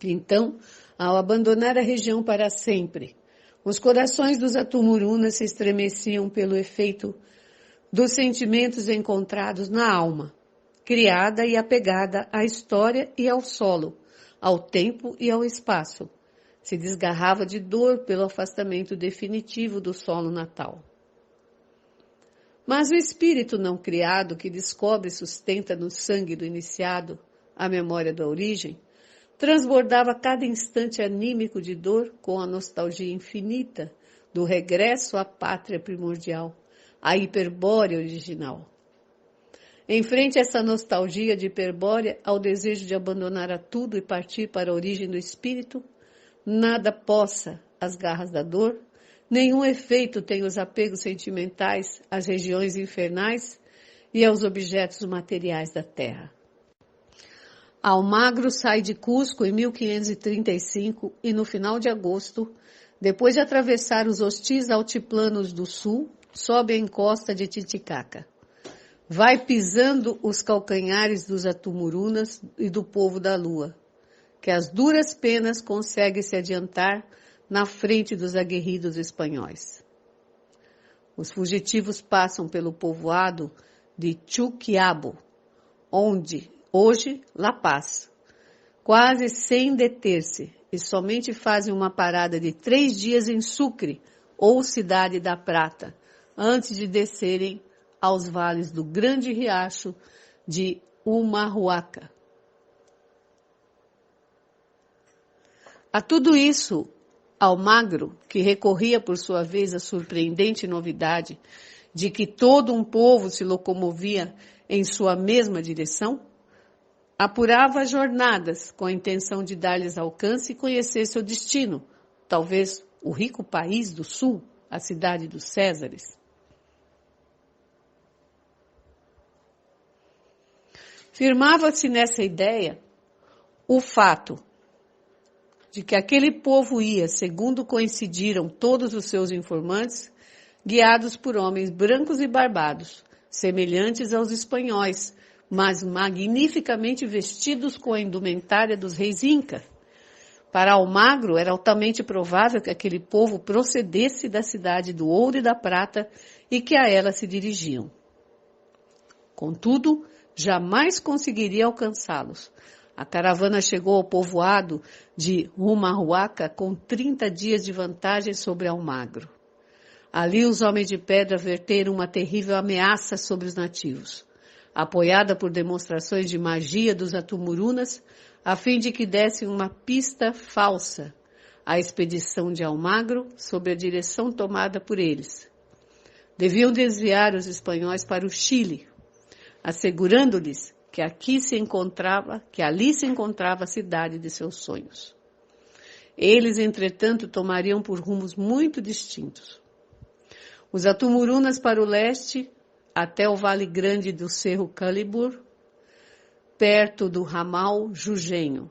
Então, ao abandonar a região para sempre, os corações dos Atumurunas se estremeciam pelo efeito dos sentimentos encontrados na alma, criada e apegada à história e ao solo, ao tempo e ao espaço. Se desgarrava de dor pelo afastamento definitivo do solo natal. Mas o espírito não criado, que descobre e sustenta no sangue do iniciado a memória da origem, transbordava cada instante anímico de dor com a nostalgia infinita do regresso à pátria primordial, à Hiperbórea original. Em frente a essa nostalgia de Hiperbórea, ao desejo de abandonar a tudo e partir para a origem do espírito, nada possa as garras da dor, nenhum efeito tem os apegos sentimentais às regiões infernais e aos objetos materiais da terra. Almagro sai de Cusco em 1535 e no final de agosto, depois de atravessar os hostis altiplanos do sul, sobe a encosta de Titicaca. Vai pisando os calcanhares dos Atumurunas e do povo da lua, que às duras penas consegue se adiantar na frente dos aguerridos espanhóis. Os fugitivos passam pelo povoado de Chuquiabo, onde, hoje, La Paz, quase sem deter-se, e somente fazem uma parada de 3 dias em Sucre, ou Cidade da Prata, antes de descerem aos vales do grande riacho de Humahuaca. A tudo isso, Almagro, que recorria por sua vez à surpreendente novidade de que todo um povo se locomovia em sua mesma direção, apurava jornadas com a intenção de dar-lhes alcance e conhecer seu destino, talvez o rico país do sul, a cidade dos Césares. Firmava-se nessa ideia o fato de que aquele povo ia, segundo coincidiram todos os seus informantes, guiados por homens brancos e barbados, semelhantes aos espanhóis, mas magnificamente vestidos com a indumentária dos reis Inca. Para Almagro, era altamente provável que aquele povo procedesse da cidade do ouro e da prata e que a ela se dirigiam. Contudo, jamais conseguiria alcançá-los. A caravana chegou ao povoado de Humahuaca com 30 dias de vantagem sobre Almagro. Ali os homens de pedra verteram uma terrível ameaça sobre os nativos, apoiada por demonstrações de magia dos Atumurunas, a fim de que dessem uma pista falsa à expedição de Almagro sobre a direção tomada por eles. Deviam desviar os espanhóis para o Chile, assegurando-lhes que ali se encontrava a cidade de seus sonhos. Eles, entretanto, tomariam por rumos muito distintos. Os Atumurunas para o leste, até o Vale Grande do Cerro Calibur, perto do ramal Jujenho.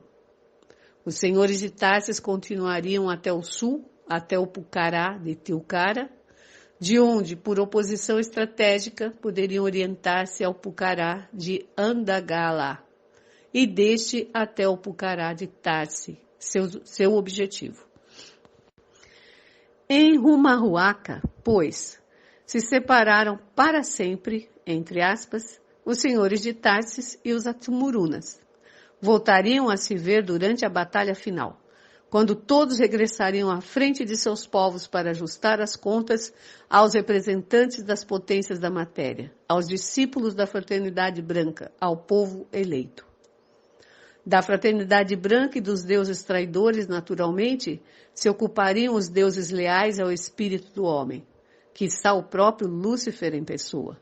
Os senhores de Tarsis continuariam até o sul, até o Pucará de Tilcara, de onde, por oposição estratégica, poderiam orientar-se ao Pucará de Andagala, e deste até o Pucará de Tarsi, seu objetivo. Em Humahuaca, pois, se separaram para sempre, entre aspas, os senhores de Tarsis e os Atumurunas. Voltariam a se ver durante a batalha final, quando todos regressariam à frente de seus povos para ajustar as contas aos representantes das potências da matéria, aos discípulos da Fraternidade Branca, ao povo eleito. Da Fraternidade Branca e dos deuses traidores, naturalmente, se ocupariam os deuses leais ao espírito do homem, quiçá o próprio Lúcifer em pessoa.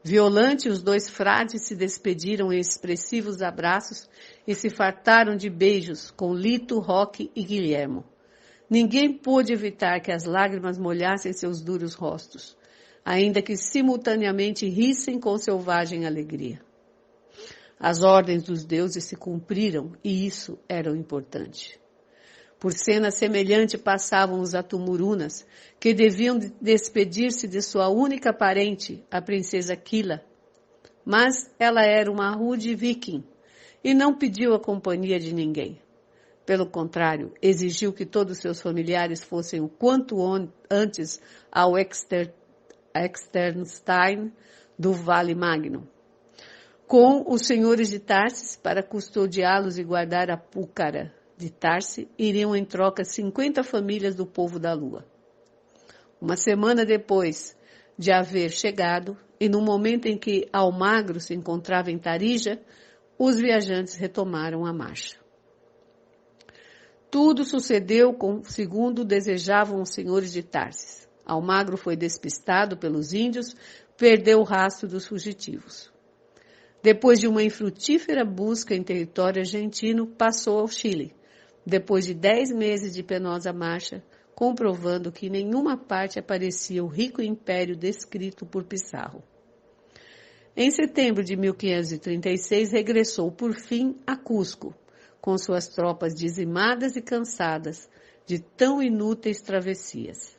Violante, os 2 frades se despediram em expressivos abraços e se fartaram de beijos com Lito, Roque e Guilhermo. Ninguém pôde evitar que as lágrimas molhassem seus duros rostos, ainda que simultaneamente rissem com selvagem alegria. As ordens dos deuses se cumpriram e isso era o importante. Por cena semelhante passavam os Atumurunas, que deviam despedir-se de sua única parente, a princesa Kila. Mas ela era uma rude viking e não pediu a companhia de ninguém. Pelo contrário, exigiu que todos seus familiares fossem o quanto antes ao Externstein do Vale Magno, com os senhores de Tarsis para custodiá-los e guardar a Púcara de Tarsi, iriam em troca 50 famílias do povo da lua. Uma semana depois de haver chegado, e no momento em que Almagro se encontrava em Tarija, os viajantes retomaram a marcha. Tudo sucedeu segundo desejavam os senhores de Tarsis. Almagro foi despistado pelos índios, perdeu o rastro dos fugitivos. Depois de uma infrutífera busca em território argentino, passou ao Chile, depois de 10 meses de penosa marcha, comprovando que em nenhuma parte aparecia o rico império descrito por Pizarro. Em setembro de 1536, regressou por fim a Cusco, com suas tropas dizimadas e cansadas de tão inúteis travessias.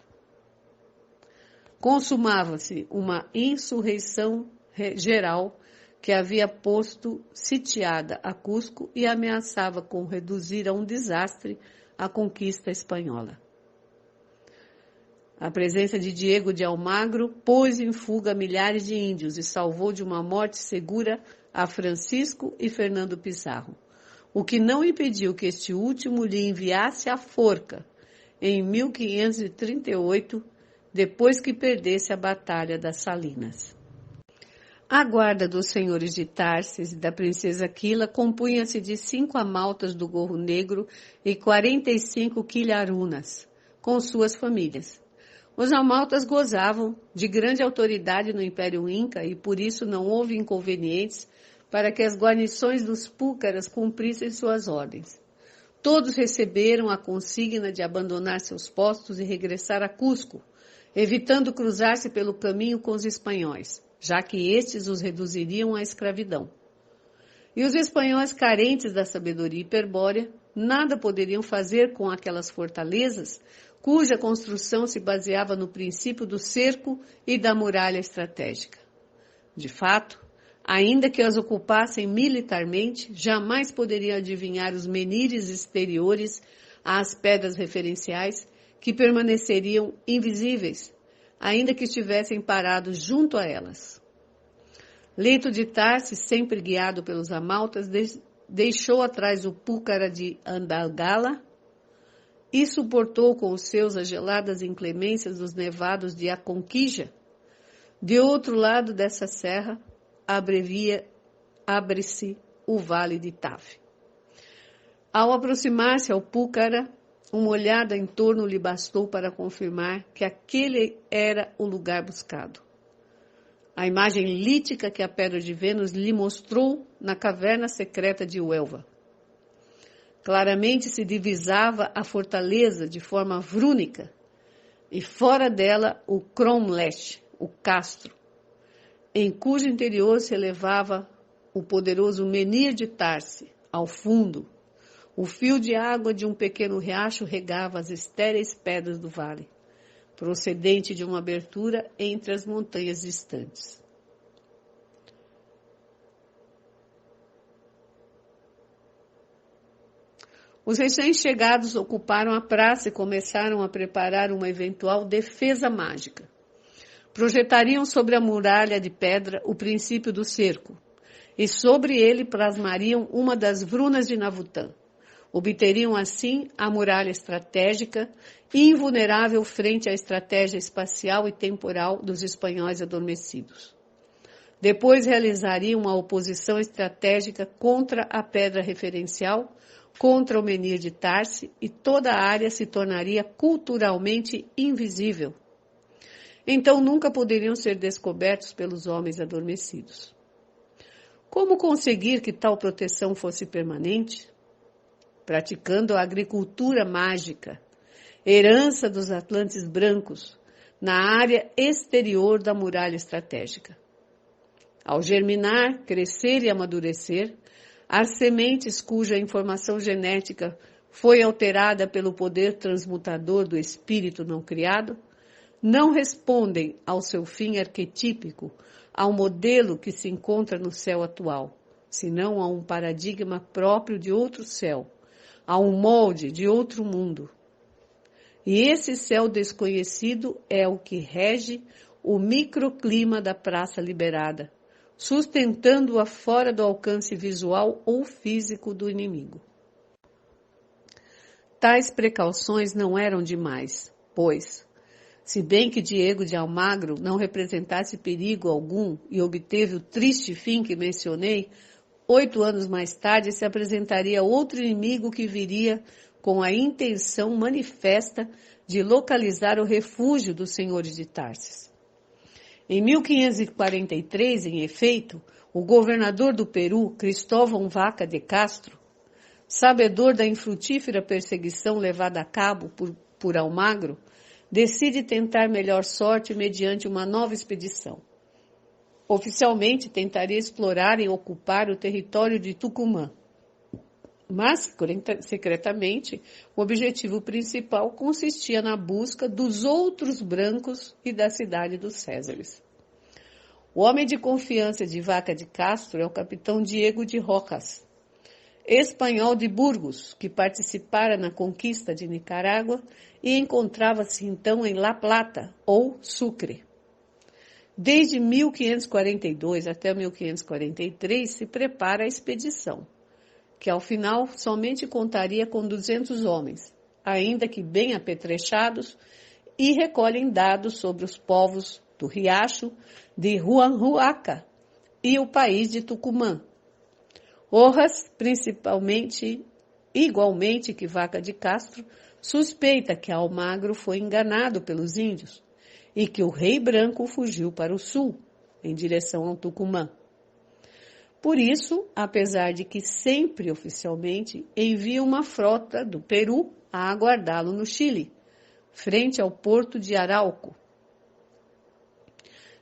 Consumava-se uma insurreição geral que havia posto sitiada a Cusco e ameaçava com reduzir a um desastre a conquista espanhola. A presença de Diego de Almagro pôs em fuga milhares de índios e salvou de uma morte segura a Francisco e Fernando Pizarro, o que não impediu que este último lhe enviasse a forca em 1538, depois que perdesse a Batalha das Salinas. A guarda dos senhores de Tarsis e da princesa Aquila compunha-se de 5 amaltas do Gorro Negro e 45 quilharunas, com suas famílias. Os amaltas gozavam de grande autoridade no Império Inca e por isso não houve inconvenientes para que as guarnições dos púcaras cumprissem suas ordens. Todos receberam a consigna de abandonar seus postos e regressar a Cusco, evitando cruzar-se pelo caminho com os espanhóis, já que estes os reduziriam à escravidão. E os espanhóis, carentes da sabedoria hiperbórea, nada poderiam fazer com aquelas fortalezas cuja construção se baseava no princípio do cerco e da muralha estratégica. De fato, ainda que as ocupassem militarmente, jamais poderiam adivinhar os menires exteriores às pedras referenciais que permaneceriam invisíveis, ainda que estivessem parados junto a elas. Leito de Tarsis, sempre guiado pelos amaltas, deixou atrás o púcara de Andalgala e suportou com os seus as geladas inclemências dos nevados de Aconquija. De outro lado dessa serra, abre-se o vale de Tave. Ao aproximar-se ao púcara, uma olhada em torno lhe bastou para confirmar que aquele era o lugar buscado. A imagem lítica que a pedra de Vênus lhe mostrou na caverna secreta de Huelva. Claramente se divisava a fortaleza de forma vrúnica e fora dela o Cromlech, o castro, em cujo interior se elevava o poderoso menhir de Tarse. Ao fundo, o fio de água de um pequeno riacho regava as estéreis pedras do vale, procedente de uma abertura entre as montanhas distantes. Os recém-chegados ocuparam a praça e começaram a preparar uma eventual defesa mágica. Projetariam sobre a muralha de pedra o princípio do cerco, e sobre ele plasmariam uma das Vrunas de Navutã. Obteriam assim a muralha estratégica, invulnerável frente à estratégia espacial e temporal dos espanhóis adormecidos. Depois realizariam uma oposição estratégica contra a pedra referencial, contra o menhir de Tarse, e toda a área se tornaria culturalmente invisível. Então nunca poderiam ser descobertos pelos homens adormecidos. Como conseguir que tal proteção fosse permanente? Praticando a agricultura mágica, herança dos Atlantes brancos, na área exterior da muralha estratégica. Ao germinar, crescer e amadurecer, as sementes cuja informação genética foi alterada pelo poder transmutador do espírito não criado, não respondem ao seu fim arquetípico, ao modelo que se encontra no céu atual, senão a um paradigma próprio de outro céu, a um molde de outro mundo. E esse céu desconhecido é o que rege o microclima da praça liberada, sustentando-a fora do alcance visual ou físico do inimigo. Tais precauções não eram demais, pois, Se bem que Diego de Almagro não representasse perigo algum e obteve o triste fim que mencionei, 8 anos mais tarde se apresentaria outro inimigo que viria com a intenção manifesta de localizar o refúgio dos senhores de Tarsis. Em 1543, em efeito, o governador do Peru, Cristóvão Vaca de Castro, sabedor da infrutífera perseguição levada a cabo por Almagro, decide tentar melhor sorte mediante uma nova expedição. Oficialmente, tentaria explorar e ocupar o território de Tucumã. Mas, secretamente, o objetivo principal consistia na busca dos outros brancos e da cidade dos Césares. O homem de confiança de Vaca de Castro é o capitão Diego de Rojas, espanhol de Burgos, que participara na conquista de Nicarágua e encontrava-se então em La Plata, ou Sucre. Desde 1542 até 1543 se prepara a expedição, que ao final somente contaria com 200 homens, ainda que bem apetrechados, e recolhem dados sobre os povos do Riacho de Huanhuaca e o país de Tucumã. Rojas, igualmente que Vaca de Castro, suspeita que Almagro foi enganado pelos índios e que o rei branco fugiu para o sul, em direção ao Tucumã. Por isso, apesar de que sempre oficialmente envia uma frota do Peru a aguardá-lo no Chile, frente ao porto de Arauco.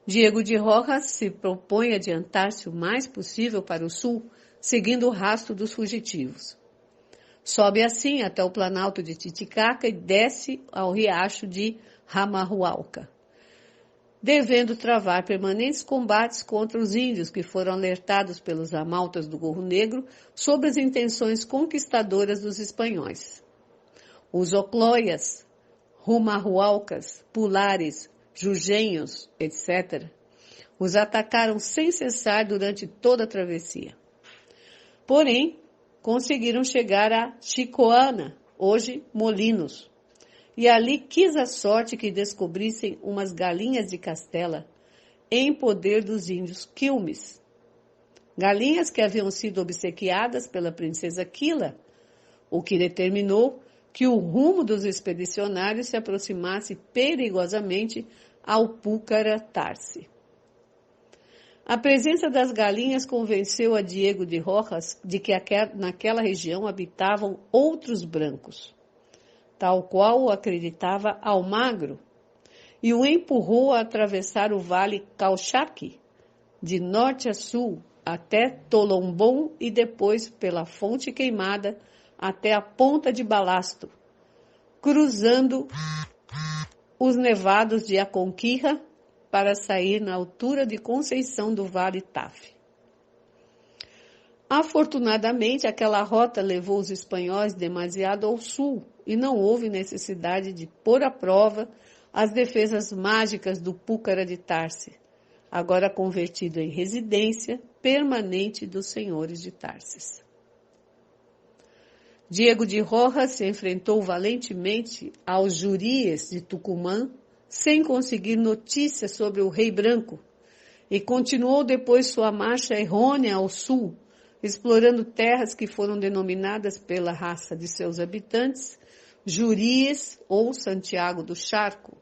Diego de Rojas se propõe adiantar-se o mais possível para o sul, seguindo o rastro dos fugitivos. Sobe assim até o planalto de Titicaca e desce ao riacho de Ramahualca, devendo travar permanentes combates contra os índios que foram alertados pelos amaltas do Gorro Negro sobre as intenções conquistadoras dos espanhóis. Os oclóias, rumahualcas, pulares, jugenhos, etc., os atacaram sem cessar durante toda a travessia. Porém, conseguiram chegar a Chicoana, hoje Molinos, e ali quis a sorte que descobrissem umas galinhas de castela em poder dos índios Quilmes. Galinhas que haviam sido obsequiadas pela princesa Quila, o que determinou que o rumo dos expedicionários se aproximasse perigosamente ao Púcara Tarsi. A presença das galinhas convenceu a Diego de Rojas de que naquela região habitavam outros brancos, tal qual o acreditava Almagro, e o empurrou a atravessar o vale Cauchaque, de norte a sul, até Tolombom e depois pela Fonte Queimada até a Ponta de Balasto, cruzando os nevados de Aconquija para sair na altura de Conceição do Vale Taf. Afortunadamente, aquela rota levou os espanhóis demasiado ao sul e não houve necessidade de pôr à prova as defesas mágicas do Púcara de Tarse, agora convertido em residência permanente dos senhores de Tarses. Diego de Rojas se enfrentou valentemente aos juríes de Tucumã sem conseguir notícias sobre o rei branco e continuou depois sua marcha errônea ao sul, explorando terras que foram denominadas pela raça de seus habitantes Juríes ou Santiago do Charco,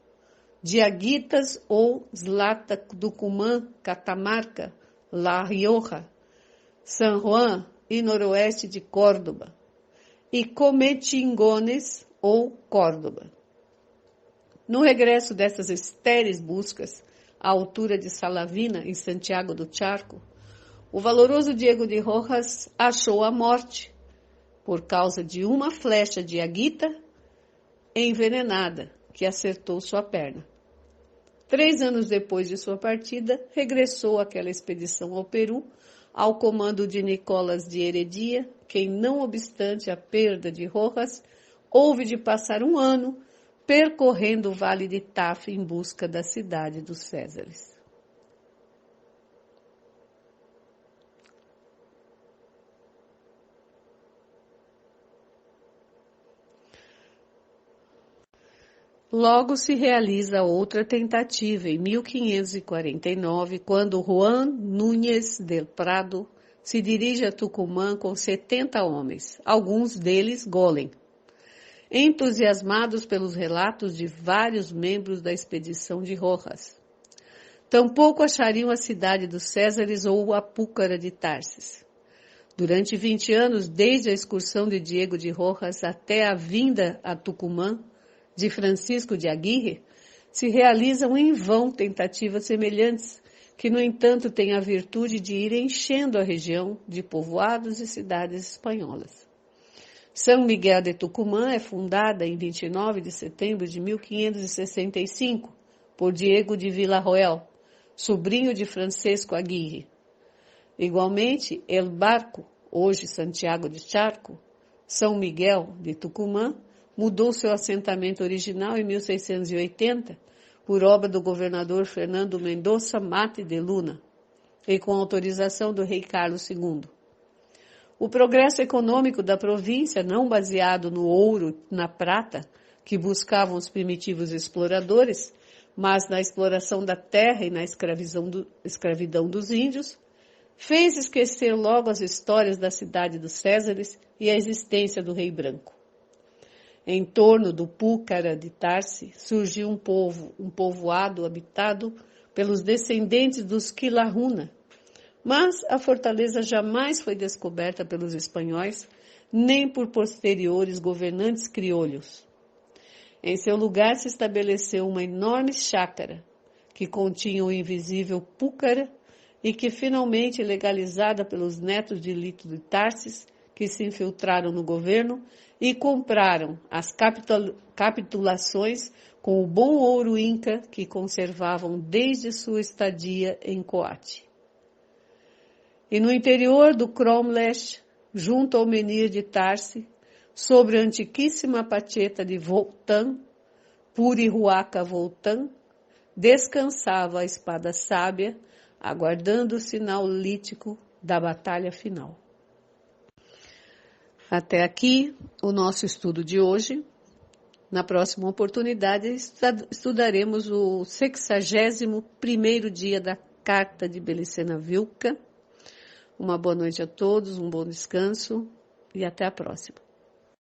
Diaguitas ou Zlata do Cumã, Catamarca, La Rioja, San Juan e noroeste de Córdoba, e Cometingones ou Córdoba. No regresso dessas estéreis buscas, à altura de Salavina, em Santiago do Charco, o valoroso Diego de Rojas achou a morte por causa de uma flecha de aguita envenenada que acertou sua perna. 3 anos depois de sua partida, regressou àquela expedição ao Peru, ao comando de Nicolas de Heredia, quem, não obstante a perda de Rojas, houve de passar 1 ano percorrendo o Vale de Taf em busca da cidade dos Césares. Logo se realiza outra tentativa em 1549, quando Juan Núñez del Prado se dirige a Tucumã com 70 homens, alguns deles golem. Entusiasmados pelos relatos de vários membros da expedição de Rojas. Tampouco achariam a cidade dos Césares ou a Púcara de Tarsis. Durante 20 anos, desde a excursão de Diego de Rojas até a vinda a Tucumã de Francisco de Aguirre, se realizam em vão tentativas semelhantes, que, no entanto, têm a virtude de ir enchendo a região de povoados e cidades espanholas. São Miguel de Tucumã é fundada em 29 de setembro de 1565 por Diego de Villarroel, sobrinho de Francisco Aguirre. Igualmente, El Barco, hoje Santiago de Charco, São Miguel de Tucumã, mudou seu assentamento original em 1680 por obra do governador Fernando Mendoza Mate de Luna e com autorização do rei Carlos II. O progresso econômico da província, não baseado no ouro e na prata que buscavam os primitivos exploradores, mas na exploração da terra e na escravidão dos índios, fez esquecer logo as histórias da cidade dos Césares e a existência do Rei Branco. Em torno do Púcara de Tarsi surgiu um povoado habitado pelos descendentes dos Quilaruna, mas a fortaleza jamais foi descoberta pelos espanhóis, nem por posteriores governantes crioulos. Em seu lugar se estabeleceu uma enorme chácara, que continha o invisível Púcara e que finalmente, legalizada pelos netos de Lito de Tarsis, que se infiltraram no governo e compraram as capitulações com o bom ouro inca que conservavam desde sua estadia em Coate. E no interior do Cromlech, junto ao menir de Tarsi, sobre a antiquíssima pacheta de Voltan, Purihuaca Voltan, descansava a espada sábia, aguardando o sinal lítico da batalha final. Até aqui o nosso estudo de hoje. Na próxima oportunidade estudaremos o 61º dia da Carta de Belicena Vilca. Uma boa noite a todos, um bom descanso e até a próxima.